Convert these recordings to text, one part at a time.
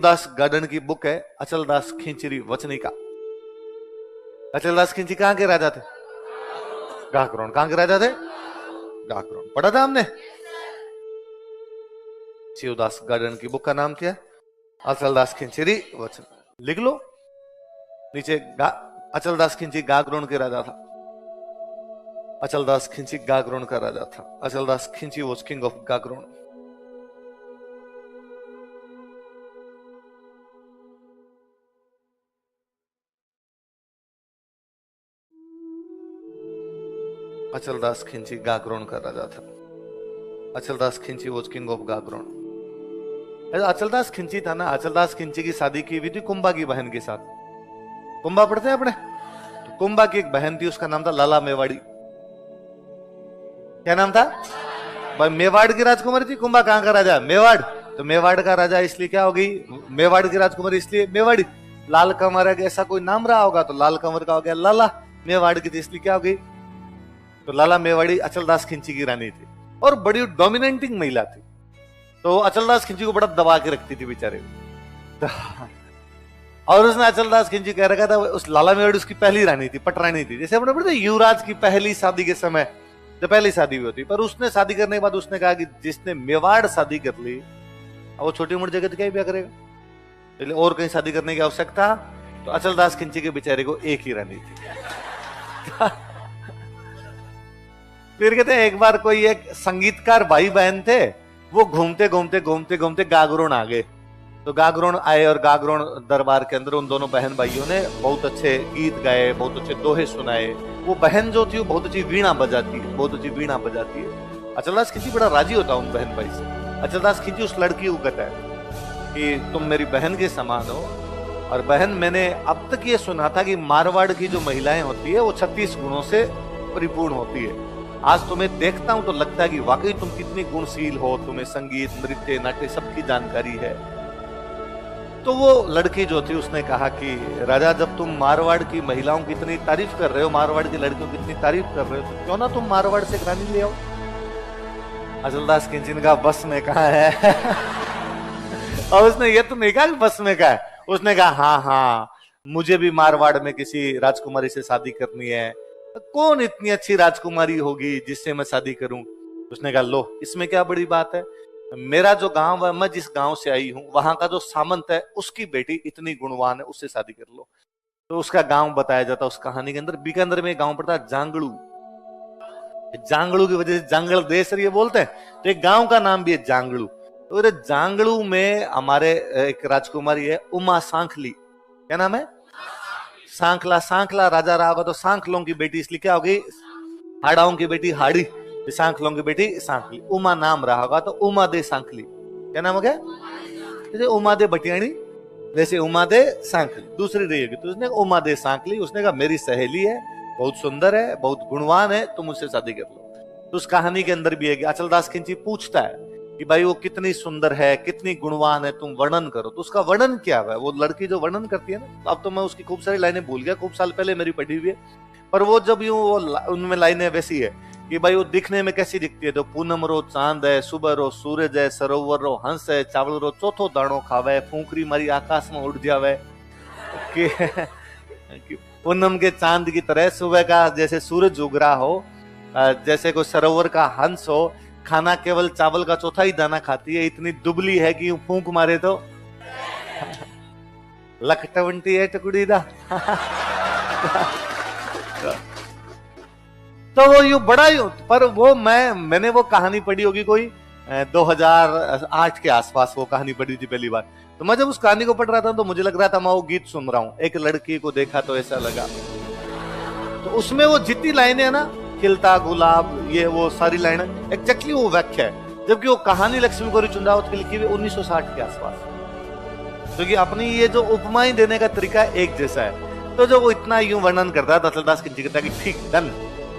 Shivdas garden की book है, अचलदास खिंचरी वचनिका। अचलदास खिंची कहां के राजा थे? गाकरोन। कहां के राजा थे? गाकरोन। पढ़ा था हमने। शिवदास गार्डन की बुक का नाम क्या है? अचलदास खिंचरी वचन। लिख लो नीचे। अचलदास खिंची गाकरोन के राजा था। अचलदास खिंची गाकरोन का राजा था। अचलदास खिंची वॉज किंग ऑफ गाकरोन। अचलदास खिंची गाकरोन का राजा था। अचलदास खिंची वॉज किंग ऑफ गाकरोन। अचलदास खिंची था ना, अचलदास खिंची की शादी की हुई थी कुंभा की बहन के साथ। कुंभा पढ़ते हैं अपने? तो कुंभा की एक बहन थी, उसका नाम था लाला मेवाड़ी। क्या नाम था भाई? मेवाड़ की राजकुमारी थी। कुंभा कहां का राजा? मेवाड़। तो मेवाड़ का राजा इसलिए क्या हो गई? मेवाड़ की राजकुमारी इसलिए मेवाड़ी। लाल कंवर का ऐसा कोई नाम रहा होगा तो लाल कंवर का हो गया लाला। मेवाड़ की थी इसलिए क्या हो गई? तो लाला मेवाड़ी अचलदास खिंची की रानी थी और बड़ी डोमिनेटिंग महिला थी। तो अचलदास खिंची को बड़ा दबा के रखती थी बेचारे। और उसने अचलदास खिंची कह रखा था, उस लाला मेवाड़ी उसकी पहली रानी थी, पटरानी थी। जैसे अपने पढ़ते युवराज की पहली शादी के समय जब पहली शादी हुई होती, पर उसने शादी करने के बाद उसने कहा कि जिसने मेवाड़ शादी कर ली वो छोटी मोटी जगह क्या ब्याह करेगा, इसलिए और कहीं शादी करने की आवश्यकता। तो अचलदास खिंची के बेचारे को एक ही रानी थी। फिर कहते हैं एक बार कोई एक संगीतकार भाई बहन थे, वो घूमते घूमते घूमते घूमते गागरोन आ गए। तो गागरोन आए और गागरोन दरबार के अंदर उन दोनों बहन भाइयों ने बहुत अच्छे गीत गाए, बहुत अच्छे दोहे सुनाए। वो बहन जो थी वो बहुत अच्छी वीणा बजाती है, बहुत अच्छी वीणा बजाती है। अचलदास खिंची बड़ा राजी होता उन बहन भाई से। अचलदास खिंची उस लड़की को कहता है कि तुम मेरी बहन के समान हो, और बहन मैंने अब तक ये सुना था कि मारवाड़ की जो महिलाएं होती है वो 36 गुणों से परिपूर्ण होती है। आज तुम्हें देखता हूं तो लगता है कि वाकई तुम कितनी गुणशील हो, तुम्हें संगीत, नृत्य, नाट्य सबकी जानकारी है। तो वो लड़की जो थी उसने कहा कि राजा जब तुम मारवाड़ की महिलाओं की इतनी तारीफ कर रहे हो, मारवाड़ की लड़कियों की इतनी तारीफ कर रहे हो, तो क्यों ना तुम मारवाड़ से एक रानी ले आओ। अचलदास खिंची ने कहा बस में कहा है। और उसने ये तो नहीं कहा कि बस में कहा है, उसने कहा हाँ हाँ मुझे भी मारवाड़ में किसी राजकुमारी से शादी करनी है। कौन इतनी अच्छी राजकुमारी होगी जिससे मैं शादी करूं? उसने कहा लो इसमें क्या बड़ी बात है, मेरा जो गांव है, मैं जिस गांव से आई हूं वहां का जो सामंत है उसकी बेटी इतनी गुणवान है, उससे शादी कर लो। तो उसका गांव बताया जाता उस कहानी के अंदर। बीकानेर में गांव पड़ता है जांगड़ू। जांगड़ू की वजह से जांगड़ देश ये बोलते हैं, तो एक गांव का नाम भी है जांगड़ू। तो जांगड़ू में हमारे एक राजकुमारी है उमा सांखली। क्या नाम है? सांखला। सांखला राजा रहा होगा तो सांखलों की बेटी इसलिए क्या होगी? हाड़ाओं की बेटी हाड़ी, सांखलों की बेटी सांखली। उमा नाम रहा होगा तो उमा दे सांखली। क्या नाम हो गया? जैसे उमा दे भटियाणी, वैसे उमा दे सांखली दूसरी रहेगी। तो उसने उमा दे सांखली, उसने कहा मेरी सहेली है, बहुत सुंदर है, बहुत गुणवान है, तुम उससे शादी कर लो। तो उस कहानी के अंदर भी है कि अचलदास खिंची पूछता है कि भाई वो कितनी सुंदर है, कितनी गुणवान है, तुम वर्णन करो। तो उसका वर्णन क्या है? वो लड़की जो वर्णन करती है ना, तो अब तो मैं उसकी खूब सारी लाइनें भूल गया, खूब साल पहले मेरी पढ़ी हुई है, पर वो जब यूं वो उनमें लाइनें वैसी है कि भाई वो दिखने में कैसी दिखती है? तो पूनम रो चांद है, सुबह रो सूरज है, सरोवर रो हंस है, चावल रो चौथो दाणो खावे, फूंकरी मारी आकाश में उड़ जावे। कि पूनम के चांद की तरह सुबह का जैसे सूरज उग रहा हो, जैसे कोई सरोवर का हंस हो, खाना केवल चावल का चौथा ही दाना खाती है, इतनी दुबली है कि यूं फूंक मारे तो लखटवंटी है टुकड़ी दा। तो वो यूं बड़ा यूं, पर वो मैंने वो कहानी पढ़ी होगी कोई 2008 के आसपास वो कहानी पढ़ी थी पहली बार। तो मैं जब उस कहानी को पढ़ रहा था तो मुझे लग रहा था मैं वो गीत सुन रहा हूं। एक लड़की को देखा तो ऐसा लगा। तो उसमें वो जितनी लाइनें है ना, खिलता गुलाब, ये वो सारी लाइनें एक्जैक्टली वो व्याख्या है। जबकि वो कहानी लक्ष्मी गौरी चुंदावत की लिखी हुई 1960 के आसपास। क्योंकि अपनी ये जो उपमाएं देने का तरीका एक जैसा है। तो जो वो इतना यूं वर्णन करता है अचलदास खिंची कहता है कि ठीक डन,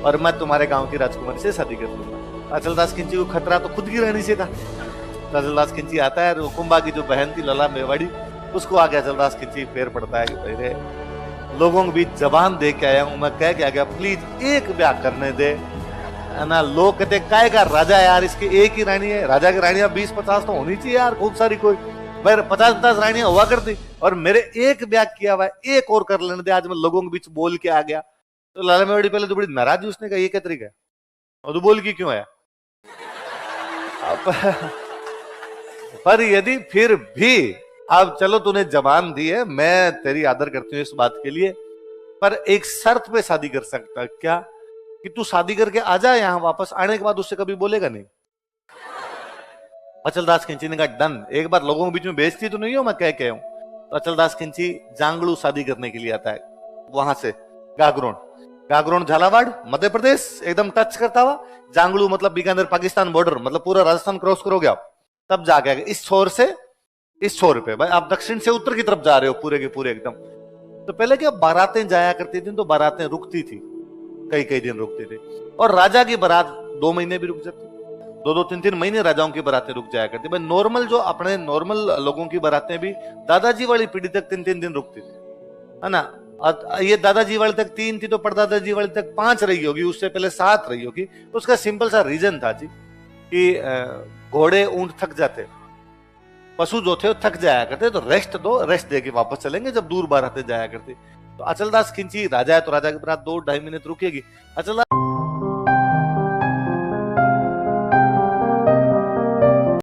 और मैं तुम्हारे गांव की राजकुमारी से शादी कर लूंगा। अचलदास खिंची को खतरा तो खुद की रानी से था। तो अचलदास खिंची आता है, कुंभा की जो बहन थी लला मेवाड़ी, उसको आगे अचलदास खिंची फेर पड़ता है कि भाई लोगों के बीच जबान दे के आया हूं, मैं कह के आ गया, प्लीज एक ब्याह करने दे। है ना, लोग कहते काय का राजा है यार, इसकी एक ही रानी है। राजा की रानियां 20-50 तो होनी चाहिए यार, खूब सारी कोई। पर 50-50 रानियां हुआ करती और मेरे एक ब्याह किया हुआ है, एक और कर लेने दे, आज मैं लोगों के बीच बोल के आ गया। तो लाला मेवाड़ी पहले तो बड़ी नाराज हुई, उसने कहा ये क्या तरीका है और तू बोल के क्यों आया। पर यदि फिर भी अब चलो तूने जबान दी है, मैं तेरी आदर करती हूँ इस बात के लिए, पर एक शर्त पे शादी कर सकता है क्या, कि तू शादी करके आ जा यहाँ, वापस आने के बाद उससे कभी बोलेगा नहीं। अचलदास खिंची ने कहा डन, एक बार लोगों के बीच में बेइज्जती तो नहीं हो मैं कह हूं। तो अचलदास खिंची जांगलू शादी करने के लिए आता है, वहां से गागरोन, गागरोन झालावाड़ मध्य प्रदेश एकदम टच करता हुआ, जांगलू मतलब बीकानेर पाकिस्तान बॉर्डर, मतलब पूरा राजस्थान क्रॉस करोगे आप तब जाके आगे इस छोर से इस छोर पे, भाई आप दक्षिण से उत्तर की तरफ जा रहे हो पूरे के पूरे एकदम। तो पहले क्या बारातें जाया करती थी, तो बारातें रुकती थी, कई कई दिन रुकती थी, और राजा की बारात 2 महीने भी रुक जाती, 2-2 3-3 महीने राजाओं की बारातें रुक जाया करती। भाई नॉर्मल जो अपने नॉर्मल लोगों की बारातें भी दादाजी वाली पीढ़ी तक 3-3 दिन रुकती थी, है ना। ये दादाजी वाले तक 3 थी, तो परदादाजी वाले तक 5 रही होगी, उससे पहले 7 रही होगी। तो उसका सिंपल सा रीजन था जी कि घोड़े ऊंट थक जाते, पशु जो थे वो थक जाया करते, तो रेस्ट दो, रेस्ट दे के वापस चलेंगे जब दूर बारातें जाया करती। तो अचलदास खिंची राजा है तो राजा की बारात 2-2.5 महीने तो रुकेगी। अचलदास